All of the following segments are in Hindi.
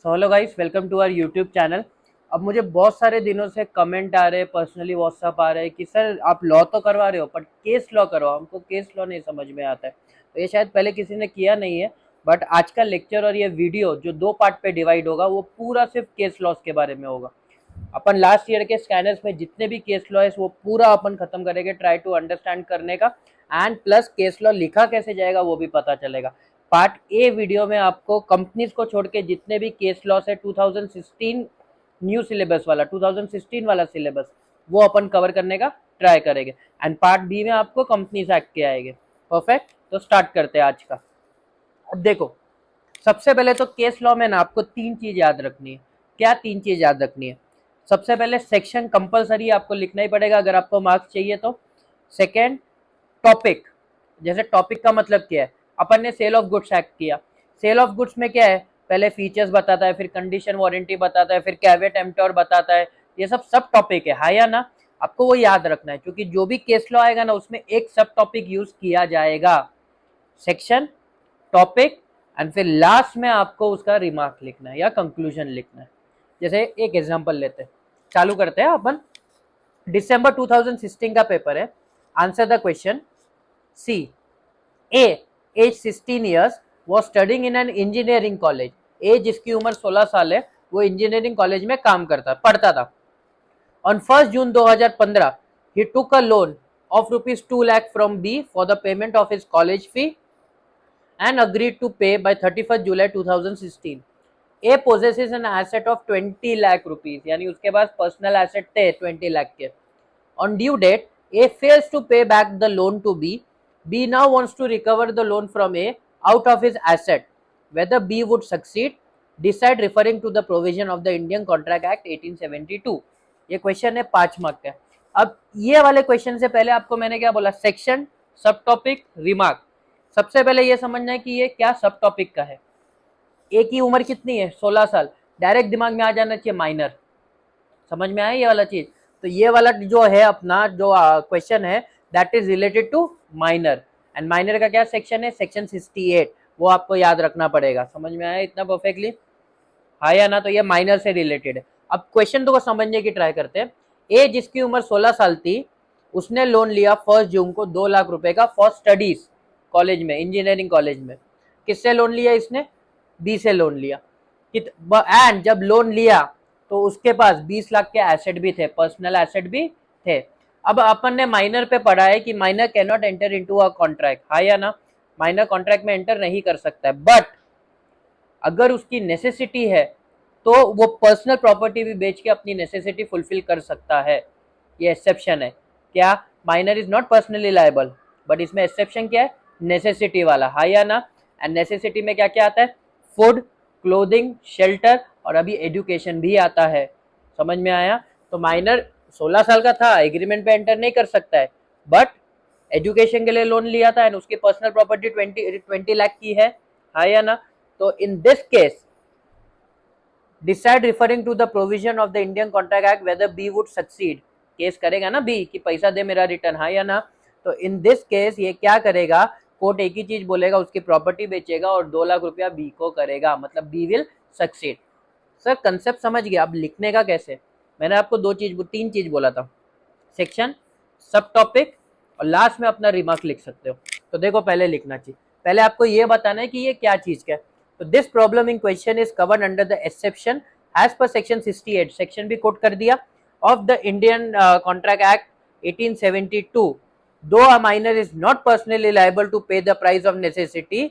So hello guys, welcome to our YouTube channel. अब मुझे बहुत सारे दिनों से कमेंट आ रहे हैं, पर्सनली व्हाट्सअप आ रहे हैं कि सर आप लॉ तो करवा रहे हो बट केस लॉ करवाओ, हमको केस लॉ नहीं समझ में आता है। तो ये शायद पहले किसी ने किया नहीं है, बट आज का लेक्चर और ये वीडियो जो दो पार्ट पे डिवाइड होगा वो पूरा सिर्फ केस लॉस के बारे में होगा। अपन लास्ट ईयर के स्कैनर्स में जितने भी केस लॉ है वो पूरा अपन खत्म करेंगे, ट्राई टू अंडरस्टैंड करने का। एंड प्लस केस लॉ लिखा कैसे जाएगा वो भी पता चलेगा। पार्ट ए वीडियो में आपको कंपनीज को छोड़ के जितने भी केस लॉस है 2016 न्यू सिलेबस वाला, 2016 वाला सिलेबस, वो अपन कवर करने का ट्राई करेंगे। एंड पार्ट बी में आपको कंपनीज एक्ट के आएंगे। परफेक्ट, तो स्टार्ट करते हैं आज का। अब देखो, सबसे पहले तो केस लॉ में ना आपको तीन चीज याद रखनी है। क्या तीन चीज याद रखनी है? सबसे पहले सेक्शन कंपलसरी आपको लिखना ही पड़ेगा अगर आपको मार्क्स चाहिए तो। Second, topic. जैसे टॉपिक का मतलब क्या है, अपन ने सेल ऑफ गुड्स एक्ट किया। सेल ऑफ गुड्स में क्या है, पहले फीचर्स बताता है, फिर कंडीशन वारंटी बताता है, फिर कैवेट एम्प्टोर बताता है। ये सब टॉपिक है या ना? आपको वो याद रखना है क्योंकि जो भी केस लॉ आएगा ना उसमें एक सब टॉपिक यूज किया जाएगा। सेक्शन, टॉपिक एंड फिर लास्ट में आपको उसका रिमार्क लिखना है या कंक्लूजन लिखना है। जैसे एक एग्जांपल लेते हैं, चालू करते हैं अपन। दिसंबर 2016 का पेपर है। Answer the question. C, A age 16 years was studying in an engineering college. A जिसकी उम्र 16 साल है वो इंजीनियरिंग कॉलेज में काम पढ़ता था। On 1 June 2015 he took a loan of rupees 2 lakh from B for the payment of his college fee and agreed to pay by 31st July 2016. A possesses an asset of 20 lakh rupees, यानी उसके पास पर्सनल एसेट थे 20 लाख के। On due date, A fails to pay back the loan to B. B now wants to recover the loan from A out of his asset. Whether B would succeed, decide referring to the provision of the Indian Contract Act 1872. ये क्वेश्चन है 5 मार्क का। अब ये वाले क्वेश्चन से पहले आपको मैंने क्या बोला, सेक्शन, सब टॉपिक, रिमार्क। सबसे पहले ये समझना है कि ये क्या सब टॉपिक का है। ए की उम्र कितनी है, 16 साल। डायरेक्ट दिमाग में आ जाना चाहिए माइनर। समझ में आया ये वाला चीज? तो ये वाला जो है अपना जो क्वेश्चन है that is related to minor. And minor का क्या सेक्शन है, सेक्शन 68। वो आपको याद रखना पड़ेगा। समझ में आया इतना परफेक्टली? हाँ या ना? तो ये माइनर से रिलेटेड है। अब क्वेश्चन को समझने की ट्राई करते हैं। ए जिसकी उम्र 16 साल थी उसने लोन लिया 1 जून को 2 लाख रुपए का फॉर स्टडीज कॉलेज में, इंजीनियरिंग कॉलेज में। किससे लोन लिया इसने? बी से लोन लिया। एंड जब लोन लिया तो उसके पास 20 लाख के एसेट भी थे, पर्सनल एसेट भी थे। अब अपन ने माइनर पे पढ़ा है कि minor can not enter into a contract. हाँ या ना? माइनर कॉन्ट्रैक्ट में एंटर नहीं कर सकता है, बट अगर उसकी नेसेसिटी है तो वो पर्सनल प्रॉपर्टी भी बेच के अपनी नेसेसिटी फुलफिल कर सकता है। ये एक्सेप्शन है। क्या? Minor is not personally liable, but इसमें एक्सेप्शन क्या है, नेसेसिटी वाला। हाँ या ना? एंड नेसेसिटी में क्या क्या आता है, फूड, क्लोथिंग, शेल्टर और अभी एजुकेशन भी आता है। समझ में आया? तो माइनर 16 साल का था, एग्रीमेंट पे एंटर नहीं कर सकता है, बट एजुकेशन के लिए लोन लिया था एंड उसकी पर्सनल प्रॉपर्टी 20 लाख की है। हाँ या ना? तो in this case decide referring to the provision of the Indian Contract Act whether B would succeed. Case करेगा ना बी कि पैसा दे मेरा रिटर्न। हाँ या ना? तो इन दिस केस ये क्या करेगा, कोर्ट एक ही चीज बोलेगा, उसकी प्रॉपर्टी बेचेगा और 2 लाख रुपया बी को करेगा, मतलब B will succeed. Sir concept समझ गया, अब लिखने का कैसे? मैंने आपको तीन चीज बोला था, सेक्शन, सब टॉपिक और लास्ट में अपना रिमार्क लिख सकते हो। तो देखो पहले लिखना चाहिए, पहले आपको ये बताना है कि ये क्या चीज का है। तो this problem in question is covered under the exception as per section 68, section भी कोट कर दिया, of the Indian Contract Act 1872। Though a minor is not personally liable to pay the price of necessity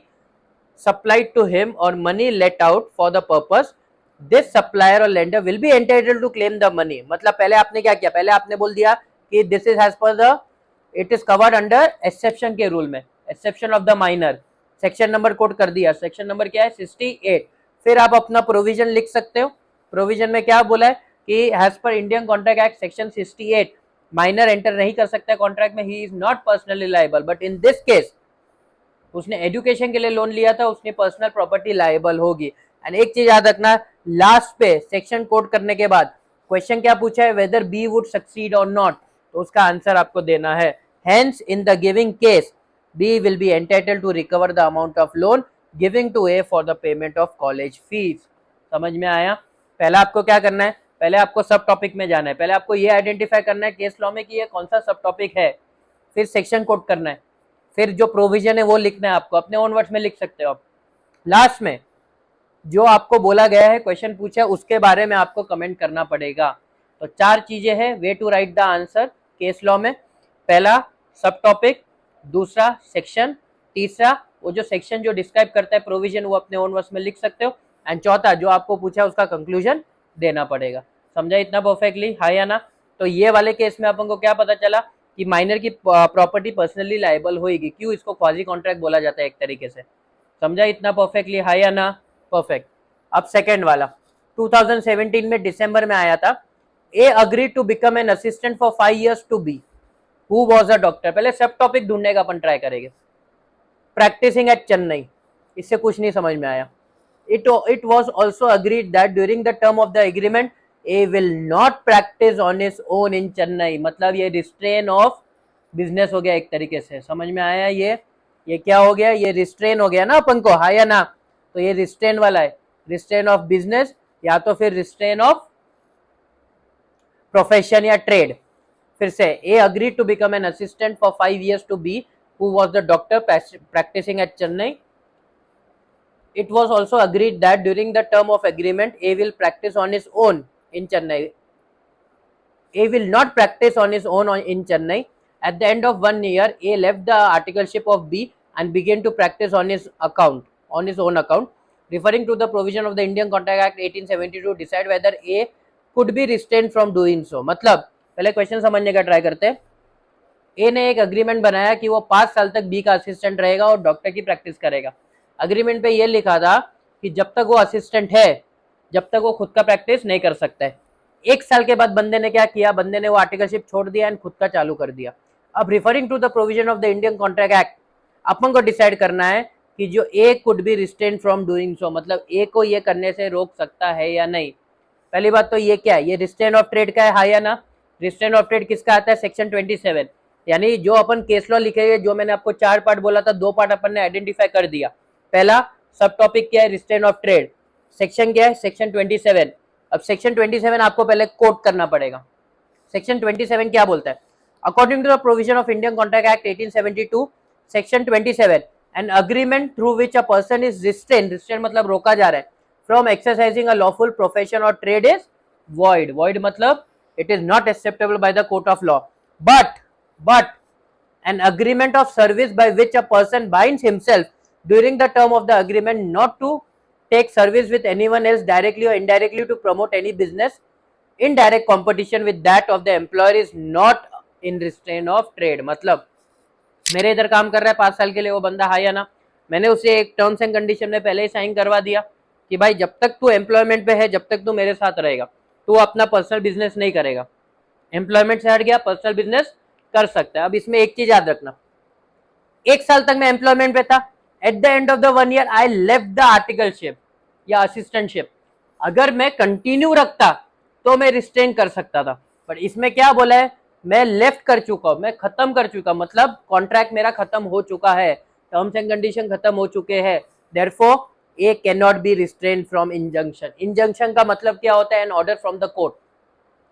supplied to him or money let out for the purpose, this supplier or lender will be entitled to claim the money। मतलब पहले आपने क्या किया, पहले आपने बोल दिया कि this is as per the, it is covered under exception के रूल में, exception of the minor। Section number code कर दिया, सेक्शन नंबर क्या है, 68। फिर आप अपना प्रोविजन लिख सकते हो। प्रोविजन में क्या बोला है कि as per Indian Contract Act section 68 minor enter नहीं कर सकता कॉन्ट्रैक्ट में, he is not personally liable, but in this case उसने एजुकेशन के लिए लोन लिया था, उसने पर्सनल प्रॉपर्टी लायबल होगी। एंड एक चीज याद रखना, लास्ट पे सेक्शन कोड करने के बाद क्वेश्चन क्या पूछा है, वेदर बी वुड सक्सीड और नॉट, तो उसका आंसर आपको देना है। Hence in the giving case B will be entitled to recover the amount of loan giving to A for the payment of college fees. समझ में आया? पहले आपको क्या करना है, पहले आपको सब टॉपिक में जाना है, पहले आपको ये आइडेंटिफाई करना है केस लॉ में कि ये कौन सा सब टॉपिक है, फिर सेक्शन कोट करना है, फिर जो प्रोविजन है वो लिखना है, आपको अपने ओन वर्ड्स में लिख सकते हो आप। लास्ट में जो आपको बोला गया है, क्वेश्चन पूछा है, उसके बारे में आपको कमेंट करना पड़ेगा। तो 4 चीजें हैं way to write the answer case law में। पहला सब टॉपिक, दूसरा सेक्शन, तीसरा वो जो सेक्शन जो डिस्क्राइब करता है प्रोविजन वो अपने ओन वर्ड्स में लिख सकते हो, एंड चौथा जो आपको पूछा है उसका कंक्लूजन देना पड़ेगा। समझा इतना परफेक्टली, हाँ या ना? तो ये वाले केस में अपन को क्या पता चला कि माइनर की प्रॉपर्टी पर्सनली लायबल होगी, क्यों इसको क्वाजी कॉन्ट्रैक्ट बोला जाता है एक तरीके से। समझा इतना परफेक्टली, हाँ या ना? परफेक्ट। अब सेकेंड वाला 2017 में दिसंबर में आया था। A agree to become an assistant for 5 years to be who was a doctor. पहले सब टॉपिक ढूंढने का अपन ट्राई करेंगे। प्रैक्टिसिंग एट चेन्नई, इससे कुछ नहीं समझ में आया। It was also agreed that during the term of the agreement A will not practice on his own in Chennai। मतलब ये रिस्ट्रेन ऑफ बिजनेस हो गया एक तरीके से, समझ में आया? ये क्या हो गया, ये रिस्ट्रेन हो गया ना अपन को, हाँ या ना? तो ये रिस्ट्रेन वाला है, रिस्ट्रेन ऑफ बिजनेस या तो फिर रिस्ट्रेन ऑफ प्रोफेशन या ट्रेड। फिर से A agree to become an assistant for 5 years to be who was the doctor practising at Chennai. It was also agreed that during the term of agreement, A will practice on his own in Chennai. A will not practice on his own in Chennai. At the end of 1 year, A left the articleship of B and began to practice on his own account. Referring to the provision of the Indian Contract Act 1872, decide whether A could be restrained from doing so. मतलब पहले क्वेश्चन समझने का ट्राई करते हैं। ए ने एक अग्रीमेंट बनाया कि वो 5 साल तक बी का असिस्टेंट रहेगा और डॉक्टर की प्रैक्टिस करेगा। अग्रीमेंट पे ये लिखा था कि जब तक वो असिस्टेंट है, जब तक वो खुद का प्रैक्टिस नहीं कर सकता है। 1 साल के बाद बंदे ने क्या किया, बंदे ने वो आर्टिकलशिप छोड़ दिया एंड खुद का चालू कर दिया। अब referring to the provision of the Indian Contract Act, अपन को डिसाइड करना है कि जो A could be restrain from doing so, मतलब ए को ये करने से रोक सकता है या नहीं। पहली बात तो ये क्या है, ये रिस्ट्रेन ऑफ ट्रेड का है, हाँ या ना? रिस्ट्रेन ऑफ ट्रेड किसका आता है? सेक्शन 27। यानी जो अपन केस लॉ लिखेंगे, जो मैंने आपको 4 पार्ट बोला था, 2 पार्ट अपन ने आइडेंटिफाई कर दिया। पहला सब टॉपिक क्या है, रिस्ट्रेन ऑफ ट्रेड। सेक्शन क्या है, सेक्शन 27। अब सेक्शन 27 आपको पहले कोट करना पड़ेगा। सेक्शन 27 क्या बोलता है? According to the provision of Indian Contract Act 1872, section 27, an agreement through which a person is restrain मतलब रोका जा रहा है, from exercising a lawful profession और ट्रेड इज वॉइड। वॉइड मतलब it is not acceptable by the court of law. But an agreement of service by which a person binds himself during the term of the agreement not to take service with anyone else directly or indirectly to promote any business in direct competition with that of the employer is not in restraint of trade। मतलब मेरे इधर काम कर रहा है 5 साल के लिए वो बंदा, हाँ या ना? मैंने उसे एक टर्म्स एंड कंडीशन में पहले ही साइन करवा दिया कि भाई जब तक तू एम्प्लॉयमेंट पे है, जब तक तू मेरे साथ रहेगा, तू अपना पर्सनल बिजनेस नहीं करेगा। एम्प्लॉयमेंट से हट गया, पर्सनल बिजनेस कर सकता है। अब इसमें एक चीज याद रखना, 1 साल तक मैं एम्प्लॉयमेंट पे था, eight the end of the 1 year I left the articleship या असिस्टेंटशिप। अगर मैं कंटिन्यू रखता तो मैं रिस्ट्रेन कर सकता था, पर इसमें क्या बोला है, मैं लेफ्ट कर चुका हूं, मैं खत्म कर चुका, मतलब कॉन्ट्रैक्ट मेरा खत्म हो चुका है, टर्म्स एंड कंडीशन खत्म हो चुके हैं। Therefore A can not be restrain from injunction. Injunction का मतलब क्या होता है? An order from the court.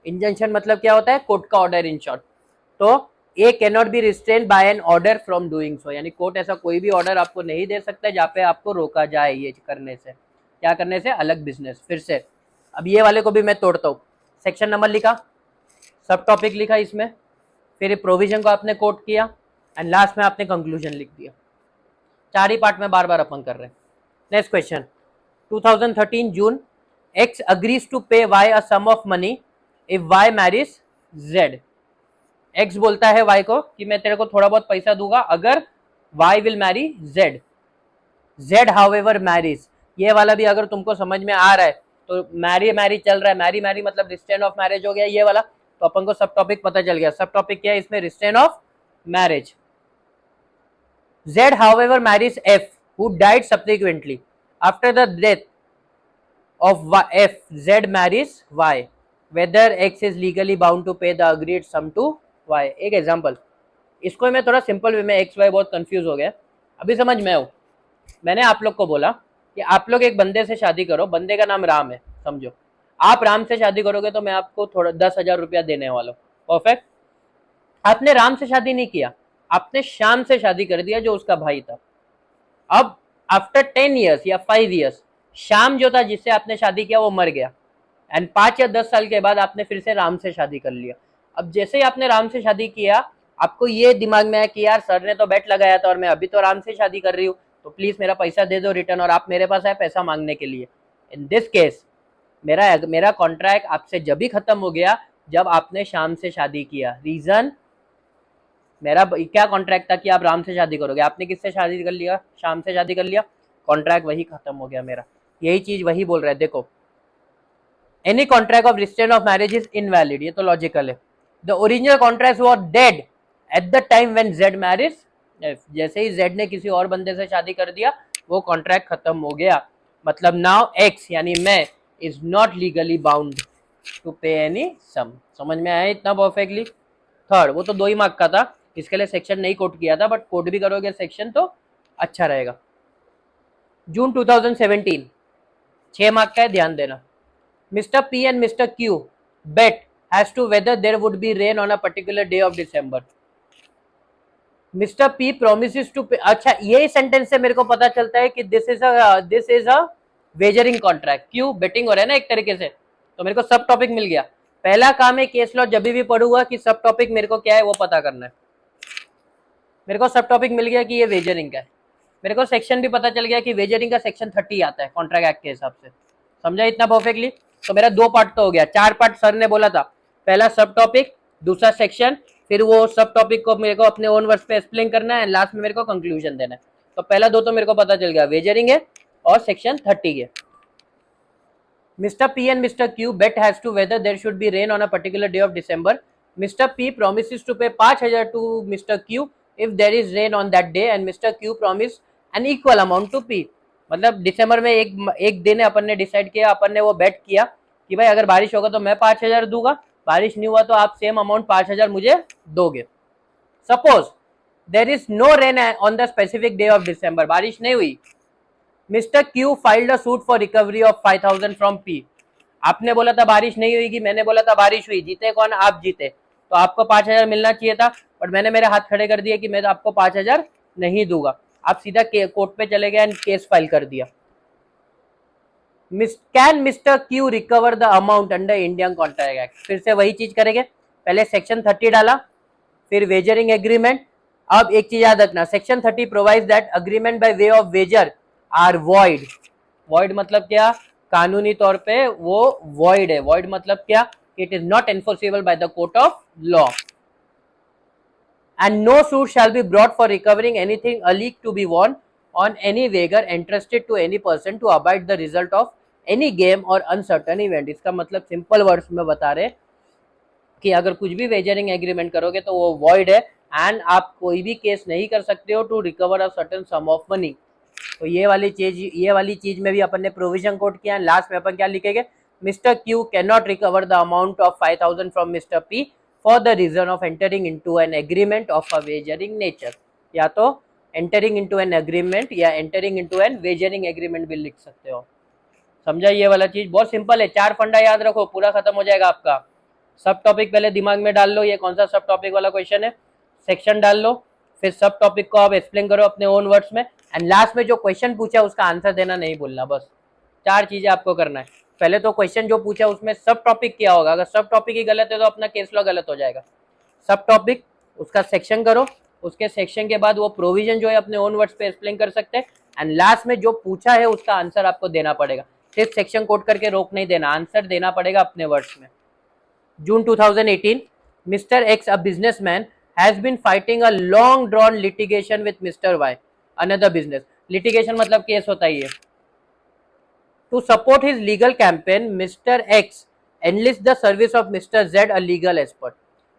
Injunction मतलब क्या होता है? कोर्ट का ऑर्डर इन शॉर्ट। तो A can not be restrain by an order from doing so, यानी कोर्ट ऐसा कोई भी ऑर्डर आपको नहीं दे सकता जहाँ पे आपको रोका जाए ये करने से। क्या करने से? अलग बिजनेस। फिर से अब ये वाले को भी मैं तोड़ता हूँ। सेक्शन नंबर लिखा, सब टॉपिक लिखा इसमें, फिर प्रोविजन को आपने कोट किया एंड लास्ट में आपने कंक्लूजन लिख दिया। 4 ही पार्ट में बार बार अपन कर रहे हैं। Next question, 2013 June, X agrees to pay Y a sum of money if Y marriage Z. X बोलता है वाई को कि मैं तेरे को थोड़ा बहुत पैसा दूंगा अगर Y will marry Z. Z however marries, ये वाला भी अगर तुमको समझ में आ रहा है तो मैरी चल रहा है, मैरी मतलब रिस्ट्रेन ऑफ मैरिज हो गया ये वाला, तो अपन को सब टॉपिक पता चल गया। सब टॉपिक क्या है इसमें? Restrain of marriage. Z however marries F who died subsequently after the death of F, Z marries Y, whether X is legally bound to pay the agreed sum to Y. एक एग्जाम्पल, इसको मैं थोड़ा सिंपल वे में, एक्स वाई बहुत कंफ्यूज हो गया, अभी समझ में आओ। मैंने आप लोग को बोला कि आप लोग एक बंदे से शादी करो, बंदे का नाम राम है समझो, आप राम से शादी करोगे तो मैं आपको थोड़ा 10,000 रुपया देने वाला हूँ, परफेक्ट। आपने राम से शादी नहीं किया, आपने श्याम से शादी कर दिया जो उसका भाई था। अब आफ्टर 10 ईयर्स या 5 ईयर्स श्याम जो था जिससे आपने शादी किया वो मर गया, एंड 5 या 10 साल के बाद आपने फिर से राम से शादी कर लिया। अब जैसे ही आपने राम से शादी किया, आपको ये दिमाग में है कि यार सर ने तो बेट लगाया था और मैं अभी तो राम से शादी कर रही हूँ, तो प्लीज मेरा पैसा दे दो रिटर्न, और आप मेरे पास आए पैसा मांगने के लिए। इन दिस केस मेरा कॉन्ट्रैक्ट आपसे जब भी खत्म हो गया जब आपने श्याम से शादी किया। रीजन, मेरा क्या कॉन्ट्रैक्ट था कि आप राम से शादी करोगे, आपने किससे शादी कर लिया, श्याम से शादी कर लिया, कॉन्ट्रैक्ट वही खत्म हो गया मेरा। यही चीज वही बोल रहा है, देखो any contract of restraint of marriage is invalid, ये तो लॉजिकल है। The original contract was dead at the time when Z marriage, जैसे ही जेड ने किसी और बंदे से शादी कर दिया वो कॉन्ट्रैक्ट खत्म हो गया। मतलब नाउ एक्स यानी मैं is not legally bound to pay any sum. समझ में आया इतना परफेक्टली? थर्ड, वो तो 2 ही मार्क का था, इसके लिए सेक्शन नहीं कोट किया था, बट कोट भी करोगे सेक्शन तो अच्छा रहेगा। जून 2017, 6 मार्क का है, ध्यान देना। Mr. P and Mr. Q bet as to whether there would be rain on a particular day of December. Mr. P promises to pay. अच्छा, ये सेंटेंस से मेरे को पता चलता है कि this is a wagering contract. क्यों? बेटिंग हो रहा है ना एक तरीके से, तो मेरे को सब टॉपिक मिल गया। पहला काम है केस लॉ जब भी पढ़ूंगा कि सब टॉपिक मेरे को क्या है वो पता करना है। मेरे को सब टॉपिक मिल गया कि ये वेजरिंग का है, मेरे को सेक्शन भी पता चल गया कि वेजरिंग का सेक्शन 30 आता है कॉन्ट्रैक्ट एक्ट के हिसाब से। समझा इतना परफेक्टली? तो मेरा 2 पार्ट तो हो गया, 4 पार्ट सर ने बोला था, पहला सब टॉपिक, दूसरा सेक्शन, फिर वो सब टॉपिक को मेरे को अपने ओन वर्ड्स पे एक्सप्लेन करना है, लास्ट में मेरे को कंक्लूजन देना है। तो पहला 2 तो मेरे को पता चल गया, वेजरिंग है और सेक्शन 30 है। Mr. P and Mr. Q bet as to whether there should be rain on a particular day of December. Mr. P promises to pay 5,000 to Mr. Q if there is rain on that day, and Mr. Q promise an equal amount to P. मतलब दिसंबर में एक दिन है, अपन ने डिसाइड किया, अपन ने वो बेट किया कि भाई अगर बारिश होगा तो मैं 5,000 दूंगा, बारिश नहीं हुआ तो आप सेम अमाउंट 5,000 मुझे दोगे। Suppose there is no rain on the specific day of December, बारिश नहीं हुई, mister Q filed a suit for recovery of 5,000 from P. आपने बोला था बारिश नहीं हुई, मैंने बोला था बारिश हुई, जीते कौन? आप जीते, तो आपको 5,000 मिलना चाहिए था, बट मैंने मेरे हाथ खड़े कर दिए कि मैं आपको 5,000 नहीं दूंगा। आप सीधा कोर्ट पे चले गए एंड केस फाइल कर दिया। Can mister Q recover the amount under Indian Contract act? फिर से वही चीज करेंगे, पहले सेक्शन 30 डाला, फिर वेजरिंग एग्रीमेंट। अब एक चीज याद रखना, section 30 provides that agreement by way of wager are void. Void मतलब क्या? कानूनी तौर पे वो वॉइड है। वॉइड मतलब क्या? It is not enforceable bye the court of law, and no suit shall be brought for recovering anything alleged to be won on any wager entrusted to any person to abide the result of any game or uncertain event। इसका मतलब सिंपल वर्ड्स में बता रहे कि अगर कुछ भी वेजरिंग एग्रीमेंट करोगे तो वो वॉइड है, एंड आप कोई भी केस नहीं कर सकते हो to recover a certain sum of money. तो ये वाली चीज में भी अपन ने प्रोविजन कोट किया। लास्ट में अपन क्या लिखेंगे? Mister Q can not recover the amount of 5,000 from mister P for the reason of entering into an agreement of a wagering nature. या तो एंटरिंग इनटू एन एग्रीमेंट या entering into an wagering agreement भी लिख सकते हो। समझा? ये वाला चीज बहुत सिंपल है, 4 फंडा याद रखो, पूरा खत्म हो जाएगा आपका। सब टॉपिक पहले दिमाग में डाल लो, ये कौन सा सब टॉपिक वाला क्वेश्चन है, सेक्शन डाल लो, फिर सब टॉपिक को आप एक्सप्लेन करो अपने ओन वर्ड्स में, एंड लास्ट में जो क्वेश्चन पूछा है उसका आंसर देना नहीं भूलना। बस 4 चीजें आपको करना है। पहले तो क्वेश्चन जो पूछा उसमें सब टॉपिक क्या होगा, अगर सब टॉपिक ही गलत है तो अपना केस लॉ गलत हो जाएगा। सब टॉपिक उसका सेक्शन करो, उसके सेक्शन के बाद वो प्रोविजन जो है अपने ओन वर्ड्स पे एक्सप्लेन कर सकते हैं, एंड लास्ट में जो पूछा है उसका आंसर आपको देना पड़ेगा। सिर्फ सेक्शन कोड करके रोक नहीं देना, आंसर देना पड़ेगा अपने वर्ड्स में। June 2018, Mr. X, a businessman, has been fighting a long drawn litigation with Mr. Y, another business. Litigation मतलब केस होता ही है। To support his legal campaign, Mr. X enlists the service of Mr. Z, a legal expert.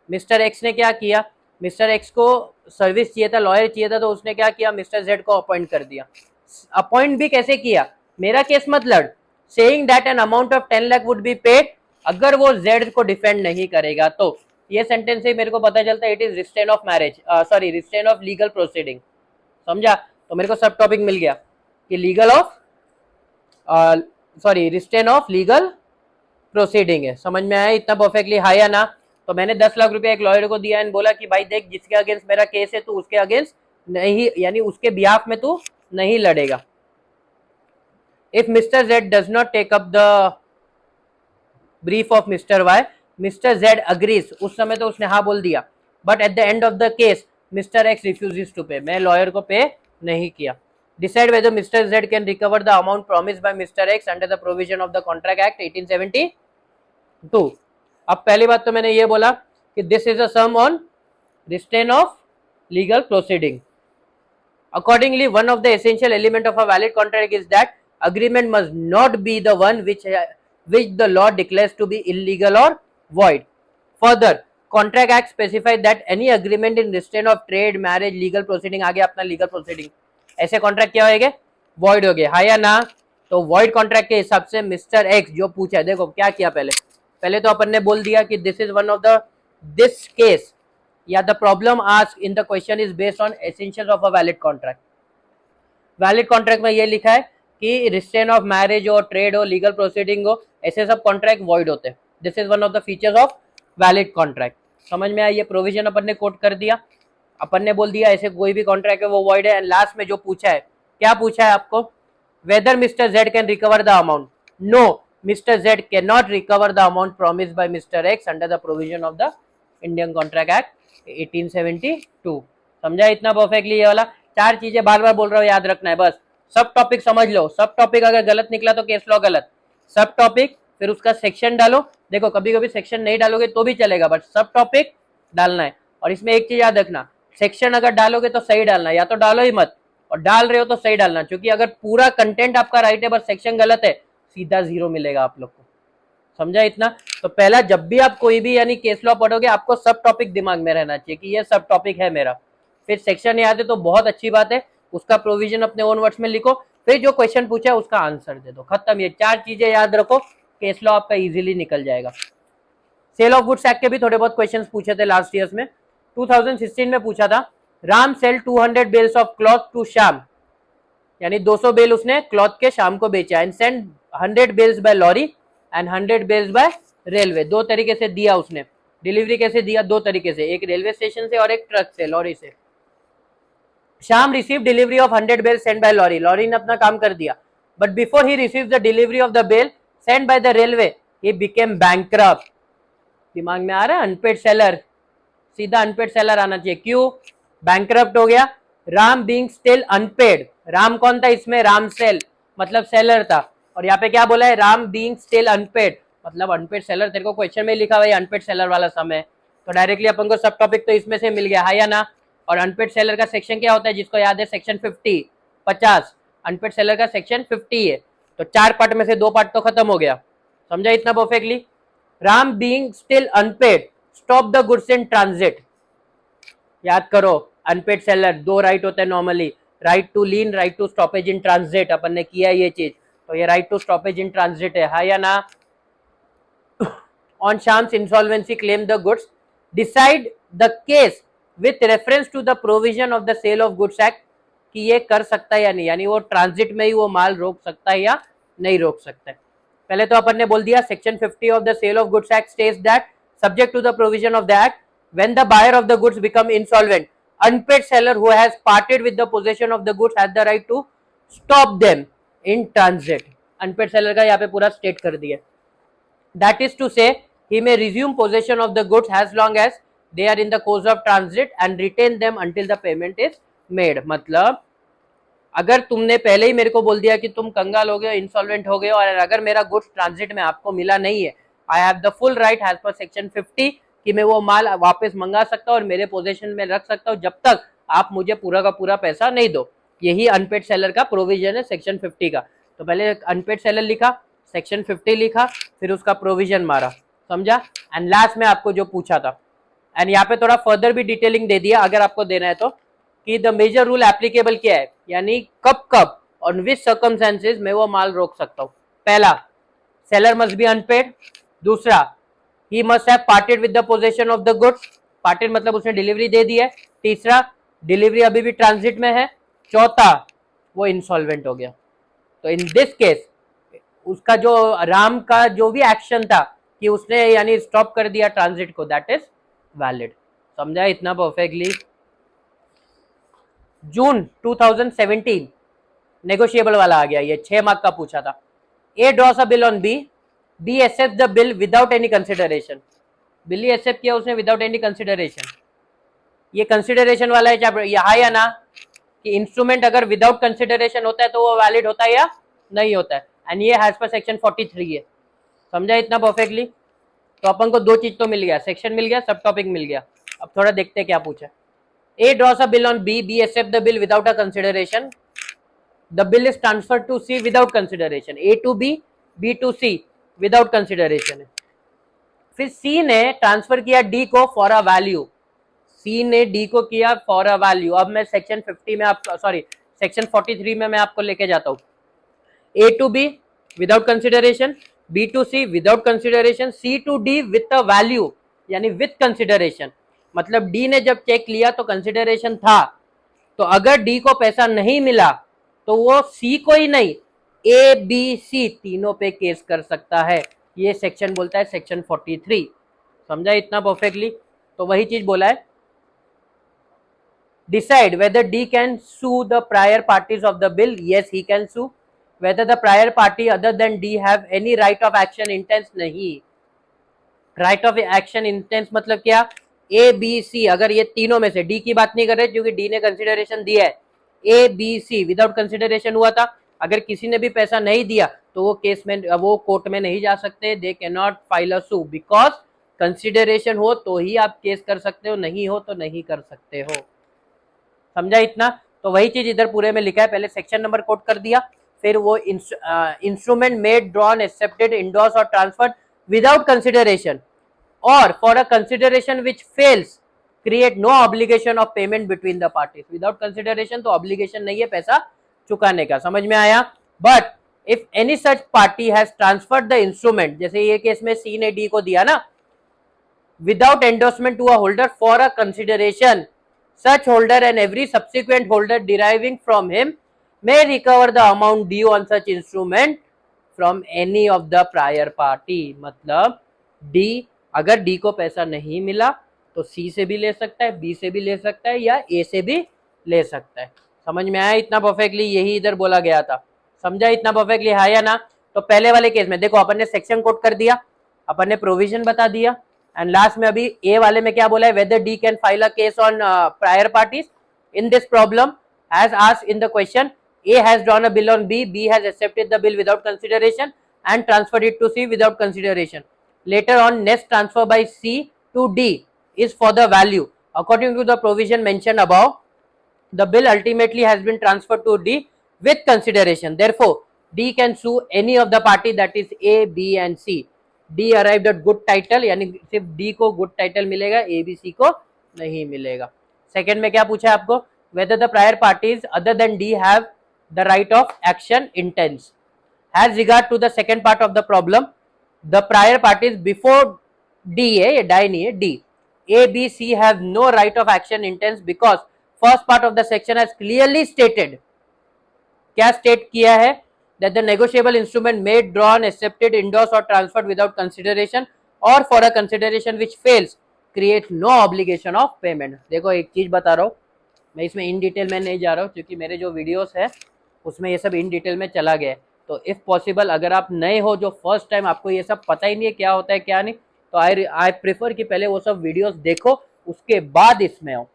Mr. X ने क्या किया? Mr. X को सर्विस चाहिए था, लॉयर चाहिए था, तो उसने क्या किया? Mr. Z को अपॉइंट कर दिया। अपॉइंट भी कैसे किया? मेरा केस मत लड़, saying that an amount of 10 lakh would be paid अगर वो Z को डिफेंड नहीं करेगा। तो ये सेंटेंस से मेरे को पता चलता है it is restrain of marriage, sorry restrain of legal proceeding. समझा? तो मेरे को सब टॉपिक मिल गया कि legal of sorry restrain of legal proceeding है। समझ में आया इतना परफेक्टली, हाँ या ना? तो मैंने 10 लाख रुपया एक लॉयर को दिया एंड बोला कि भाई देख, जिसके अगेंस्ट मेरा केस है तू उसके अगेंस्ट नहीं, यानी उसके बिहाफ में तू नहीं लड़ेगा। If mister Z does not take up the brief of mister Y, mister Z agrees, उस समय तो उसने हाँ बोल दिया, but at the end of the case mister X refuses to pay, मैं लॉयर को पे नहीं किया। Decide whether mister Z can recover the amount promised by mister X under the provision of the Contract Act 1872। अब पहली बात तो मैंने ये बोला कि this is a sum on restrain of legal proceeding. Accordingly, one of the essential element of a valid contract is that agreement must not be the one which the law declares to be illegal or void. Further, Contract Act specifies that any agreement in restraint of trade, marriage, legal proceeding, आगे अपना legal proceeding, ऐसे contract क्या होएंगे? Void हो गए, हाँ या ना? तो void contract के हिसाब से मिस्टर एक्स जो पूछा है, देखो क्या किया पहले तो अपन ने बोल दिया कि this is one of the this case या the problem asked in the question is based on essentials of a valid contract. Valid contract में ये लिखा है कि रिस्ट्रेन ऑफ मैरिज हो, ट्रेड हो, लीगल प्रोसीडिंग हो, ऐसे सब कॉन्ट्रैक्ट वॉइड होते हैं। This is one of the features of valid contract. समझ में आया? ये प्रोविजन अपन ने कोट कर दिया, अपन ने बोल दिया ऐसे कोई भी कॉन्ट्रैक्ट है वो वॉइड है। एंड लास्ट में जो पूछा है, क्या पूछा है आपको? Whether mister Z can recover the amount. No, mister Z can not recover the amount promised by mister X under the provision of the Indian Contract Act 1872। समझा इतना परफेक्टली? ये वाला चार चीजें बार बार बोल रहा हूँ, याद रखना है बस। सब टॉपिक समझ लो, सब टॉपिक अगर गलत निकला तो केस लॉ गलत, सब टॉपिक फिर उसका सेक्शन डालो। देखो कभी कभी सेक्शन नहीं डालोगे तो भी चलेगा, बट सब टॉपिक डालना है। और इसमें एक चीज याद रखना, सेक्शन अगर डालोगे तो सही डालना, या तो डालो ही मत, और डाल रहे हो तो सही डालना, क्योंकि अगर पूरा कंटेंट आपका राइट है बस सेक्शन गलत है, सीधा 0 मिलेगा आप लोग को। समझा इतना? तो पहला जब भी आप कोई भी यानी केस लॉ पढ़ोगे आपको सब टॉपिक दिमाग में रहना चाहिए कि ये सब टॉपिक है मेरा। फिर सेक्शन याद है तो बहुत अच्छी बात है, उसका प्रोविजन अपने ओन वर्ड्स में लिखो, फिर जो क्वेश्चन पूछा है उसका आंसर दे दो, खत्म। ये चार चीजें याद रखो, केस लॉ आपका इजीली निकल जाएगा। सेल ऑफ गुड्स एक्ट के भी थोड़े बहुत क्वेश्चंस पूछे थे लास्ट ईयर्स में। 2016 में पूछा था, Ram sell 200 bales of cloth to Shyam, यानी 200 बेल उसने क्लॉथ के शाम को बेचा, and send 100 bales by lorry and 100 bales by railway. दो तरीके से दिया उसने। डिलीवरी कैसे दिया? दो तरीके से, एक रेलवे स्टेशन से और एक ट्रक से, लॉरी से। Shyam receive delivery of 100 bales send by lorry, lorry ने अपना काम कर दिया, but before he receive the delivery of the bale send by the railway he became bankrupt. दिमाग में आ रहा है? अनपेड सेलर, सीधा अनपेड सेलर आना चाहिए। क्यों? बैंकरप्ट हो गया। Ram being still unpaid, Ram कौन था इसमें? राम सेल मतलब सेलर था, और यहाँ पे क्या बोला है? राम बीइंग स्टिल अनपेड मतलब अनपेड सेलर। तेरे को क्वेश्चन में लिखा हुआ है अनपेड सेलर वाला समय, तो डायरेक्टली अपन को सब टॉपिक तो इसमें से मिल गया, है या ना? और अनपेड सेलर का सेक्शन क्या होता है जिसको याद है? सेक्शन 50। अनपेड सेलर का सेक्शन 50 है, तो 4 पार्ट में से 2 पार्ट तो खत्म हो गया। समझा इतना perfectly? Ram being still unpaid stop the goods in transit. याद करो, अनपेड सेलर 2 राइट होते हैं normally, right to lien, right to stoppage in transit. अपन ने किया ये चीज, तो ये right to stoppage in transit है या ना? On Sham's insolvency claim the goods, decide the case with reference to the provision of the Sale of Goods Act, कि ये कर सकता है या नहीं, यानी वो ट्रांजिट में ही वो माल रोक सकता है या नहीं रोक सकता है। पहले तो अपन ने बोल दिया section 50 of the Sale of Goods Act states that subject to the provision of the act, when the buyer of the goods become insolvent, unpaid seller who has parted with the possession of the goods has the right to stop them in transit। unpaid seller का यहाँ पे पूरा स्टेट कर दिया। that is to say he may resume possession of the goods as long as they are in the course of transit and retain them until the payment is made। मतलब अगर तुमने पहले ही मेरे को बोल दिया कि तुम कंगाल हो गए, इंसॉल्वेंट हो गए, और अगर मेरा गुड्स ट्रांजिट में आपको मिला नहीं है, I have the full right as per section 50 कि मैं वो माल वापस मंगा सकता हूँ और मेरे पोजीशन में रख सकता हूँ जब तक आप मुझे पूरा का पूरा पैसा नहीं दो। यही अनपेड सेलर का प्रोविजन है सेक्शन 50 का। तो पहले अनपेड सेलर लिखा, सेक्शन 50 लिखा, फिर उसका प्रोविजन मारा, समझा? एंड लास्ट में आपको जो पूछा था, एंड यहाँ पे थोड़ा फर्दर भी डिटेलिंग दे दिया अगर आपको देना है तो, कि द मेजर रूल एप्लीकेबल क्या है, यानी कब कब ऑन विच सर्कमस्टेंसेस मैं वो माल रोक सकता हूँ। पहला, सेलर मस्ट बी अनपेड। दूसरा, he must have parted with the possession of the goods, parted मतलब उसने डिलीवरी दे दी है। तीसरा, डिलीवरी अभी भी ट्रांजिट में है। चौथा, वो इंसॉल्वेंट हो गया। तो इन दिस केस उसका जो राम का जो भी एक्शन था कि उसने यानी स्टॉप कर दिया ट्रांजिट को, दैट इज वैलिड। समझा इतना परफेक्टली। जून 2017 नेगोशिएबल वाला आ गया, ये 6 मार्क का पूछा था। A draws a bill on B, B accept the bill without any consideration. Bill accept किया उसने विदाउट एनी कंसिडरेशन। ये कंसिडरेशन वाला है चैप्टर, यहाँ या ना कि इंस्ट्रूमेंट अगर विदाउट कंसिडरेशन होता है तो वो वैलिड होता है या नहीं होता है, एंड ये हैज पर सेक्शन 43 है। समझा इतना परफेक्टली। तो अपन को दो चीज तो मिल गया, सेक्शन मिल गया, सब टॉपिक मिल गया। अब थोड़ा देखते हैं क्या पूछा। A draws a bill on B, B accept the bill without a consideration, the bill is transfer to C without consideration. A to B, B to C without consideration. फिर सी ने ट्रांसफर किया डी को फॉर अ वैल्यू, सी ने डी को किया फॉर अ वैल्यू। अब मैं सेक्शन 50 में आपको, सॉरी सेक्शन 43 में मैं आपको लेके जाता हूं। A to B without consideration, B to C without consideration, C to D with a value यानी विथ कंसिडरेशन। मतलब डी ने जब चेक लिया तो कंसिडरेशन था, तो अगर डी को पैसा नहीं मिला तो वो सी को ही नहीं, ए बी सी तीनों पे केस कर सकता है। ये सेक्शन बोलता है सेक्शन 43। समझा इतना परफेक्टली। तो वही चीज बोला है, decide whether D can sue the prior parties of the bill. Yes, he can sue. Whether the prior party other than D have any right of action intense, नहीं। right of action intense मतलब क्या, A B C, अगर ये तीनों में से D की बात नहीं कर रहे क्योंकि D ने कंसिडरेशन दिया है, A B C without consideration हुआ था। अगर किसी ने भी पैसा नहीं दिया तो वो केस में, वो कोर्ट में नहीं जा सकते, they can not file a sue, because consideration हो तो ही आप केस कर सकते हो, नहीं हो तो नहीं कर सकते हो। समझा इतना। तो वही चीज इधर पूरे में लिखा है, पहले सेक्शन नंबर कोट कर दिया, फिर वो instrument made, drawn, accepted, endorsed और ट्रांसफर्ड विदाउट कंसिडरेशन, और for a consideration which fails create no obligation of payment between the parties. Without consideration तो ऑब्लिगेशन नहीं है पैसा चुकाने का। समझ में आया। But if any such party has transferred the instrument, जैसे ये केस में सी ने डी को दिया ना, without endorsement to a holder for a consideration, such holder and every subsequent holder deriving from him may recover the amount due on such instrument from any of the prior party। मतलब D, अगर D को पैसा नहीं मिला तो C से भी ले सकता है, B से भी ले सकता है, या A से भी ले सकता है। समझ में आया इतना परफेक्टली, यही इधर बोला गया था। समझा इतना परफेक्टली, है या ना। तो पहले वाले केस में देखो अपन ने सेक्शन कोड कर दिया, अपन ने प्रोविजन बता दिया, एंड लास्ट में अभी ए वाले में क्या बोला है, whether D can file a case on prior parties in this problem as asked in the question. A has drawn a bill on B, B has accepted the bill without consideration and transferred it to C without consideration. Later on next transfer by C to D is for the value according to the provision mentioned above. The bill ultimately has been transferred to D with consideration. Therefore, D can sue any of the party, that is A, B and C. D arrived at good title, यानी सिर्फ D को गुड टाइटल मिलेगा, A, B, C को नहीं मिलेगा। सेकंड में क्या पूछा है आपको, whether the prior parties other than D have the right of action intense. As regard to the second part of the problem, the prior parties before D है, ये die नहीं है, D, A, B, C have no right of action intense because first part of the section has clearly stated, क्या स्टेट किया है, that the negotiable instrument made, drawn, accepted, endorsed or transferred without consideration or for a consideration which fails creates no obligation of payment। देखो एक चीज बता रहा हूँ, मैं इसमें इन डिटेल में नहीं जा रहा हूँ क्योंकि मेरे जो वीडियोस है उसमें ये सब इन डिटेल में चला गया है। तो इफ पॉसिबल अगर आप नए हो, जो फर्स्ट टाइम आपको ये सब पता ही नहीं है क्या होता है क्या नहीं, तो आई प्रेफर कि पहले वो सब वीडियोस देखो उसके बाद इसमें आओ।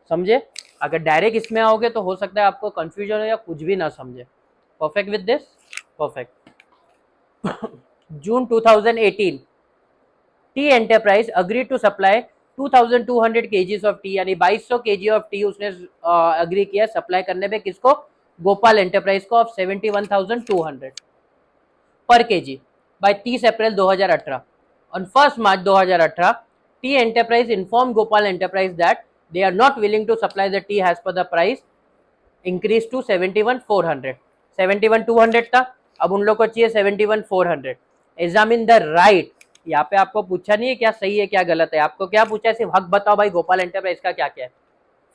समझे। अगर डायरेक्ट इसमें आओगे तो हो सकता है आपको कंफ्यूजन हो या कुछ भी ना समझे। Perfect with this, perfect. June 2018 tea enterprise agree to supply 2200 kgs of tea, यानी 2200 kg ऑफ टी उसने अग्री किया सप्लाई करने पे, किसको, गोपाल एंटरप्राइज को, of 71,200 per KG by 30 April 2018। On 1 March 2018 tea enterprise inform Gopal enterprise that they are not willing to supply the tea as per the price increase to 71,400। 71,200 था, अब उन लोग को चाहिए 71,400। एग्जामिन द राइट, यहाँ पे आपको पूछा नहीं है क्या सही है क्या गलत है, आपको क्या पूछा है, सिर्फ हक बताओ भाई गोपाल एंटरप्राइज का क्या क्या है।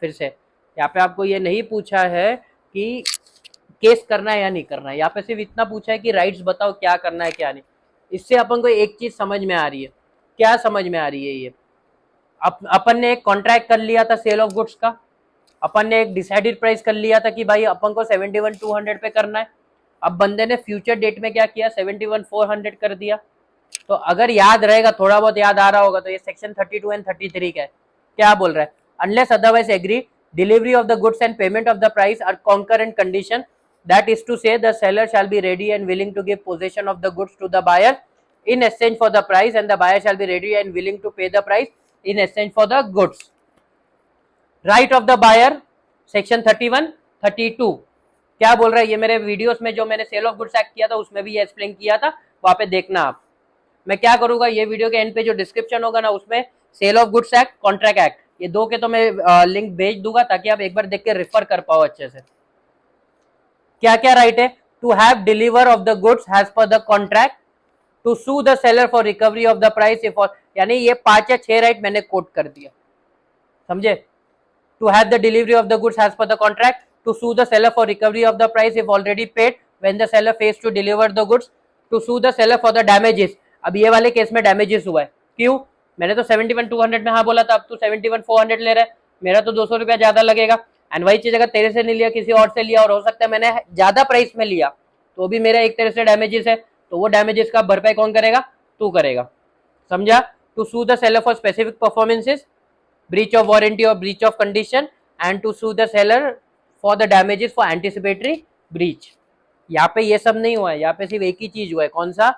फिर से यहाँ पे आपको ये नहीं पूछा है कि केस करना है या नहीं करना है। यहाँ पे सिर्फ इतना पूछा है कि राइट्स बताओ क्या करना है क्या नहीं। इससे अपन को एक चीज समझ में आ रही है, क्या समझ में आ रही है ये, अपन ने एक कॉन्ट्रैक्ट कर लिया था सेल ऑफ गुड्स का, अपन ने एक डिसाइडेड प्राइस कर लिया था कि भाई अपन को 71,200 पे करना है। अब बंदे ने फ्यूचर डेट में क्या किया, 71,400 कर दिया। तो अगर याद रहेगा, थोड़ा बहुत याद आ रहा होगा, तो ये सेक्शन 32 एंड 33 का है। क्या बोल रहा है, unless otherwise agree delivery of the goods and payment of the price are concurrent condition, that is to say the seller shall be ready and willing to give possession of the goods to the buyer in exchange for the price and the buyer shall be ready and willing to pay the price in exchange for the goods. Right of the buyer section 31 32 क्या बोल रहा है, ये मेरे वीडियोस में जो मैंने सेल ऑफ गुड्स एक्ट किया था उसमें भी ये एक्सप्लेन किया था, वहां पे देखना आप। मैं क्या करूंगा, ये वीडियो के एंड पे जो डिस्क्रिप्शन होगा ना, उसमें Sale of Goods Act, Contract Act, ये दो के तो मैं लिंक भेज दूंगा ताकि आप एक बार देख के रेफर कर पाओ अच्छे से। क्या क्या राइट है, to have deliver of the goods has per the contract, to sue the seller for recovery of the price if, यानी ये 5 या 6 राइट मैंने कोट कर दिया, समझे। To have the delivery of the goods as per the contract, to sue the seller for recovery of the price if already paid when the seller fails to deliver the goods, to sue the seller for the damages. अब ये वाले केस में डैमेजेस हुआ है, क्यों, मैंने तो 71,200 में हाँ बोला था, अब तू 71,400 ले रहा है, मेरा तो 200 रुपया ज्यादा लगेगा। एंड वही चीज अगर तेरे से नहीं लिया, किसी और से लिया, और हो सकता है मैंने ज्यादा प्राइस में लिया, तो भी मेरा एक तरह से डैमेजेस है, तो वो डैमेजेस का भरपाई कौन करेगा, तू करेगा, समझा। To sue the seller for specific performances, breach of warranty और breach of condition, and to sue the seller for the damages for anticipatory breach. यहाँ पे ये सब नहीं हुआ है, यहाँ पे सिर्फ एक ही चीज हुआ है, कौन सा,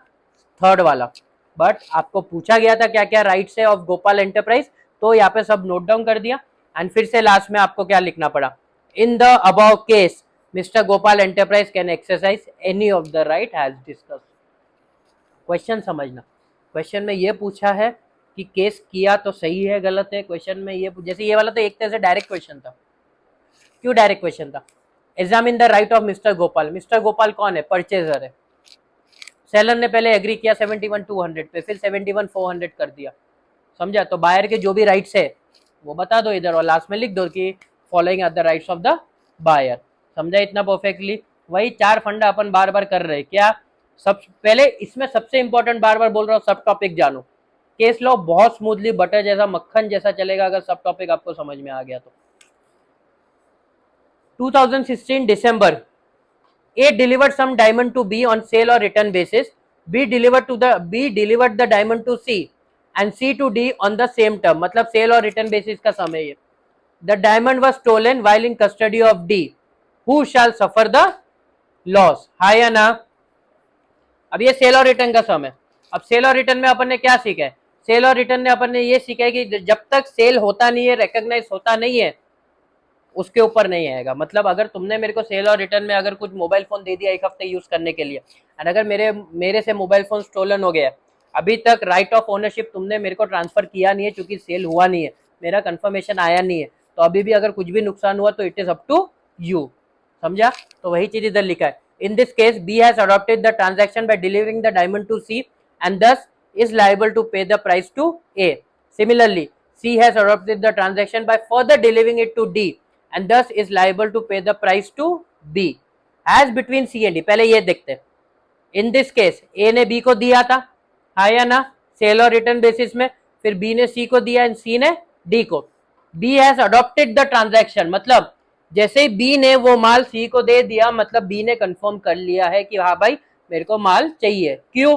थर्ड वाला। बट आपको पूछा गया था क्या क्या राइट्स है ऑफ गोपाल एंटरप्राइज, तो यहाँ पे सब नोट डाउन कर दिया। एंड फिर से लास्ट में आपको क्या लिखना पड़ा, in the above case mister Gopal enterprise can exercise any of the right has discuss. Question समझना, क्वेश्चन में ये पूछा है कि केस किया तो सही है गलत है, क्वेश्चन में ये, जैसे ये वाला तो एक तरह से डायरेक्ट क्वेश्चन था। क्यों डायरेक्ट क्वेश्चन था, examine the right of mister Gopal. Mister Gopal कौन है, परचेजर है। सेलर ने पहले एग्री किया 71,200 पे, फिर 71,400 कर दिया, समझा। तो बायर के जो भी राइट्स है वो बता दो इधर, और लास्ट में लिख दो कि following are the rights of the buyer, समझा इतना परफेक्टली। वही 4 फंडा अपन बार बार कर रहे हैं। क्या, सब पहले इसमें सबसे इंपॉर्टेंट, बार बार बोल रहा हूँ, सब टॉपिक जानो। केस लॉ बहुत स्मूथली बटर जैसा, मक्खन जैसा चलेगा अगर सब टॉपिक आपको समझ में आ गया तो। 2016 December, A delivered some diamond to B on sale or return basis. B delivered the diamond to C and C to D on the same term. मतलब सेल और रिटर्न बेसिस का समय है। The diamond was stolen while in custody of D. Who shall suffer the loss? हाँ या ना। अब ये सेल और रिटर्न का समय। अब सेल और रिटर्न में अपन ने क्या सीखा है, सेल और रिटर्न में अपन ने ये सीखा है कि जब तक सेल होता नहीं है, रिकॉग्नाइज होता नहीं है, उसके ऊपर नहीं आएगा। मतलब अगर तुमने मेरे को सेल और रिटर्न में अगर कुछ मोबाइल फोन दे दिया 1 हफ्ते यूज करने के लिए, और अगर मेरे से मोबाइल फोन स्टोलन हो गया, अभी तक राइट ऑफ ओनरशिप तुमने मेरे को ट्रांसफर किया नहीं है, क्योंकि सेल हुआ नहीं है, मेरा कंफर्मेशन आया नहीं है, तो अभी भी अगर कुछ भी नुकसान हुआ तो it is up to you, समझा। तो वही चीज इधर लिखा है। In this case B has adopted the transaction by delivering the diamond to C and thus is liable to pay the price to A. Similarly, C has adopted the transaction by further delivering it to D and thus is liable to pay the price to B. As between C and D, पहले ये देखते हैं। In this case, A ने B को दिया था, हाँ या ना, सेल और रिटर्न बेसिस में, फिर B ने C को दिया एंड C ने D को। B has adopted the transaction, मतलब जैसे ही B ने वो माल C को दे दिया, मतलब B ने कंफर्म कर लिया है कि हाँ भाई मेरे को माल चाहिए। क्यों,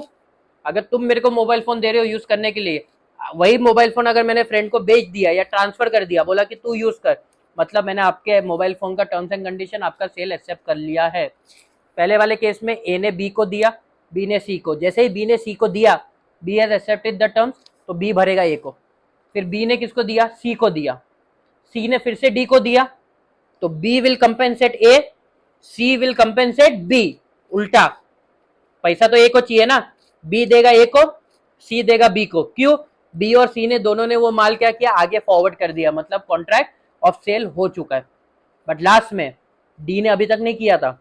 अगर तुम मेरे को मोबाइल फोन दे रहे हो यूज करने के लिए, वही मोबाइल फोन अगर मैंने फ्रेंड को बेच दिया या ट्रांसफर कर दिया, बोला कि तू यूज कर, मतलब मैंने आपके मोबाइल फोन का टर्म्स एंड कंडीशन, आपका सेल एक्सेप्ट कर लिया है। पहले वाले केस में ए ने बी को दिया, बी ने सी को, जैसे ही बी ने सी को दिया, B has accepted the terms, तो बी भरेगा ए को। फिर बी ने किसको दिया, सी को दिया, सी ने फिर से डी को दिया, तो B will compensate A, C will compensate B. उल्टा, पैसा तो ए को चाहिए ना, बी देगा ए को, सी देगा बी को। क्यों, बी और सी ने दोनों ने वो माल क्या किया, आगे फॉरवर्ड कर दिया, मतलब कॉन्ट्रैक्ट ऑफ सेल हो चुका है। बट लास्ट में डी ने अभी तक नहीं किया था,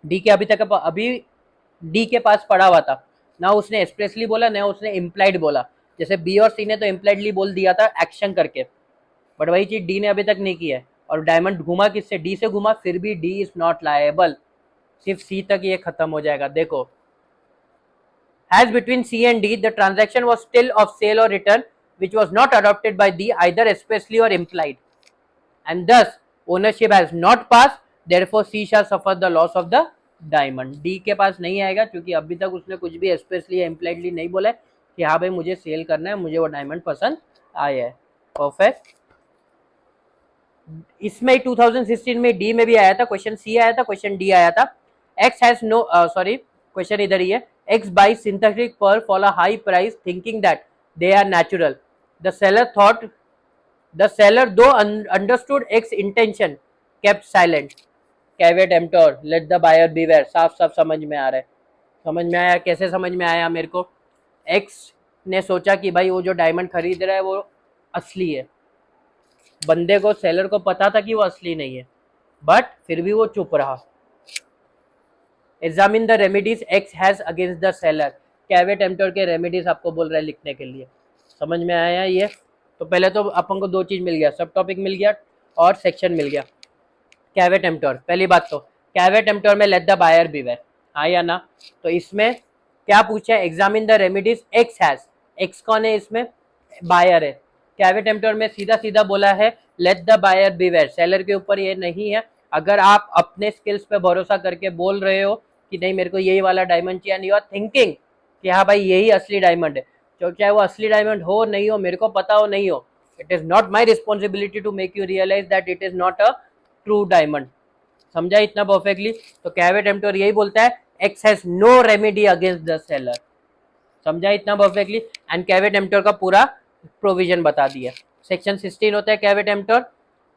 डी के अभी डी के पास पड़ा हुआ था ना, उसने एक्सप्रेसली बोला ना उसने इम्प्लाइड बोला। जैसे बी और सी ने तो इम्प्लाइडली बोल दिया था एक्शन करके, बट वही चीज डी ने अभी तक नहीं की है। और डायमंड घुमा किससे, डी से घुमा, फिर भी डी इज नॉट लायबल। सिर्फ सी तक ये खत्म हो जाएगा। देखो, as between C and D, the transaction was still of sale or return, which was not adopted by D either expressly or implied, and thus ownership has not passed. Therefore, C shall suffer the loss of the diamond. D के पास नहीं आएगा क्योंकि अभी तक उसने कुछ भी एक्सप्रेसली या इम्प्लाइडली नहीं बोला है कि हाँ भाई मुझे सेल करना है, मुझे वो डायमंड पसंद आया है। परफेक्ट। इसमें 2016 में डी में भी आया था क्वेश्चन, सी आया था, क्वेश्चन डी आया था। X has no sorry question इधर ही है। X buys synthetic pearl for a high price, thinking that they are natural. The seller, though understood X intention, kept silent. Caveat emptor, let the buyer beware. साफ साफ समझ में आ रहा है। समझ में आया? कैसे समझ में आया मेरे को? X ने सोचा कि भाई वो जो डायमंड खरीद रहा है वो असली है। बंदे को, सेलर को पता था कि वो असली नहीं है, बट फिर भी वो चुप रहा। Examine the remedies x has against the seller. कैवेट emptor के रेमेडीज आपको बोल रहा है लिखने के लिए। समझ में आया ये? तो पहले तो अपन को दो चीज मिल गया, सब टॉपिक मिल गया और सेक्शन मिल गया। कैवेट एम्प्टर, पहली बात तो कैवेट एम्प्टर में लेट द बायर बीवेयर, हाँ या ना? तो इसमें क्या पूछा है? Examine the remedies x has. X कौन है इसमें? बायर है। कैवेट एम्प्टर में सीधा सीधा बोला है let the buyer beware, seller के ऊपर ये नहीं है। अगर आप अपने स्किल्स पे भरोसा करके बोल रहे हो कि नहीं मेरे को यही वाला डायमंड चाहिए, एंड यू आर थिंकिंग कि हाँ भाई यही असली डायमंड है, तो चाहे वो असली डायमंड हो नहीं हो, मेरे को पता हो नहीं हो, it is not my responsibility to make you realize that it is not a true diamond. समझा इतना परफेक्टली? तो कैवेट एम्प्टर यही बोलता है X has no remedy against the seller. समझा इतना परफेक्टली? एंड कैवेट एम्प्टर का पूरा प्रोविजन बता दिया। सेक्शन 16 होता है caveat emptor.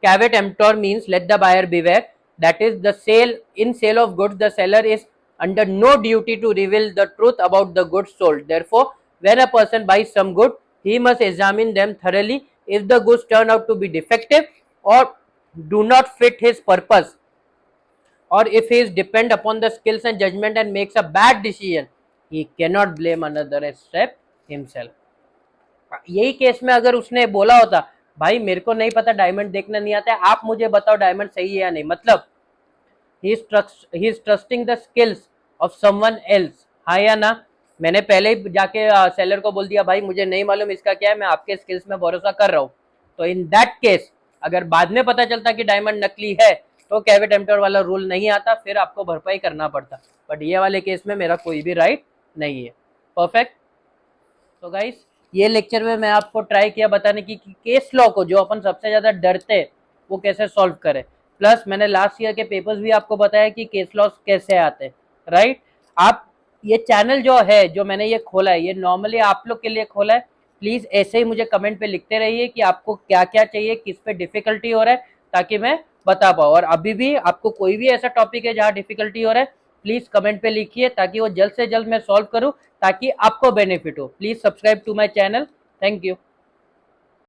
Caveat emptor means let the buyer beware, that is the sale, in sale of goods the seller is under no duty to reveal the truth about the goods sold. Therefore, when a person buys some good, he must examine them thoroughly. If the goods turn out to be defective or do not fit his purpose, or if he is depend upon the skills and judgment and makes a bad decision, he cannot blame another except himself. यही केस में अगर उसने बोला होता भाई मेरे को नहीं पता, डायमंड देखना नहीं आता है, आप मुझे बताओ डायमंड सही है या नहीं, मतलब he is trusting the skills of someone else, हाँ या ना? मैंने पहले ही जाके सेलर को बोल दिया भाई मुझे नहीं मालूम इसका क्या है, मैं आपके स्किल्स में भरोसा कर रहा हूँ, तो इन दैट केस अगर बाद में पता चलता कि डायमंड नकली है तो कैवेट एम्प्टर वाला रूल नहीं आता, फिर आपको भरपाई करना पड़ता। बट ये वाले केस में मेरा कोई भी राइट नहीं है। परफेक्ट। तो गाइस ये लेक्चर में मैं आपको ट्राई किया बताने की कि केस लॉ को, जो अपन सबसे ज्यादा डरते हैं, वो कैसे सॉल्व करें। प्लस मैंने लास्ट ईयर के पेपर्स भी आपको बताया कि केस लॉस कैसे आते हैं, राइट? आप ये चैनल जो है, जो मैंने ये खोला है, ये नॉर्मली आप लोग के लिए खोला है। प्लीज ऐसे ही मुझे कमेंट पे लिखते रहिए कि आपको क्या क्या चाहिए, किस पे डिफिकल्टी हो रहा है, ताकि मैं बता पाऊँ। और अभी भी आपको कोई भी ऐसा टॉपिक है जहाँ डिफिकल्टी हो रहा है, प्लीज कमेंट पे लिखिए ताकि वो जल्द से जल्द मैं सॉल्व करूँ, ताकि आपको बेनिफिट हो। Please subscribe to my channel. Thank you.